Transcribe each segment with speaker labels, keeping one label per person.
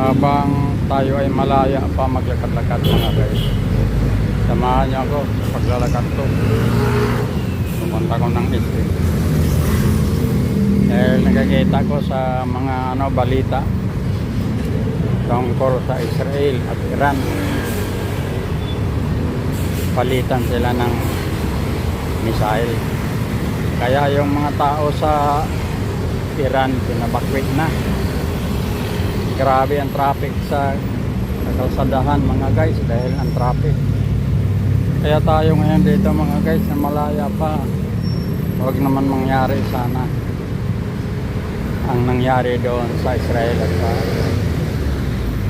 Speaker 1: habang tayo ay malaya pa maglakad-lakad mga guys. Samahan niyo ako sa paglalakad ko. Pupunta ko ng Israel. Nagkikita ko sa mga balita tungkol sa Israel at Iran. Palitan sila ng missile. Kaya yung mga tao sa Iran pinabakwit na. Grabe ang traffic sa kalsadahan mga guys dahil ang traffic. Kaya tayo ngayon dito mga guys na malaya pa, huwag naman mangyari sana ang nangyari doon sa Israel at sa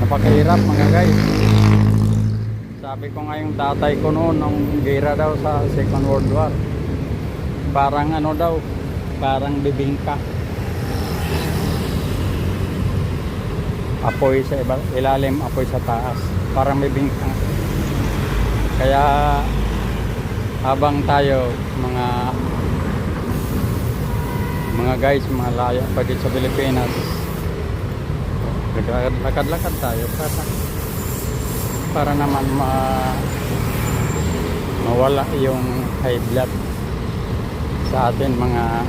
Speaker 1: napakahirap mga guys. Sabi ko nga yung tatay ko noon nung gera daw sa Second World War, parang parang bibingka, apoy sa ilalim, apoy sa taas, parang bibingka. Kaya habang tayo mga guys malaya pa dito sa Pilipinas, lakad-lakad tayo para naman mawala yung high blood sa atin mga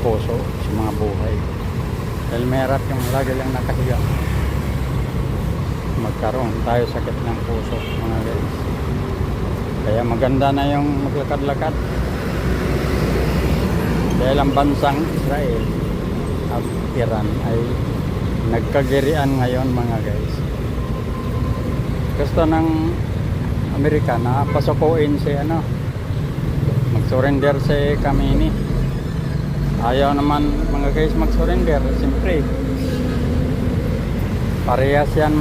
Speaker 1: puso, sa mga buhay. Dahil mahirap yung lagi lang nakahiga, magkaroon tayo sakit ng puso mga guys. Kaya maganda na yung maglakad-lakad dahil ang bansang Israel at Iran ay nagkagirian ngayon mga guys. Gusto ng Amerika na pasukuin si mag-surrender si Khamenei. Ayaw naman mga guys mag-surrender. Siyempre parehas yan,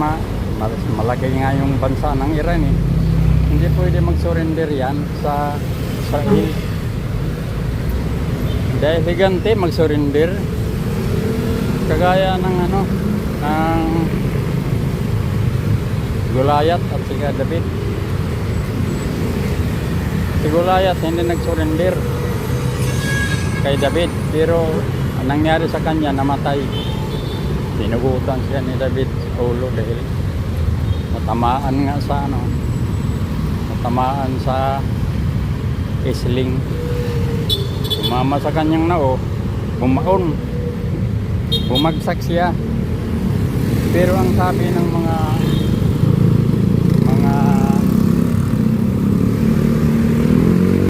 Speaker 1: malaki nga yung bansa ng Iran eh. Hindi pwede mag-surrender yan sa Israel. Dahil higante mag-surrender kagaya ng ng Goliath at si David. Si Goliath hindi nag-surrender kay David, pero ang nangyari sa kanya, namatay. Sinugutan siya ni David sa ulo dahil matamaan nga sa matamaan sa isling. Sumama sa kanyang nao, bumagsak siya. Pero ang sabi ng mga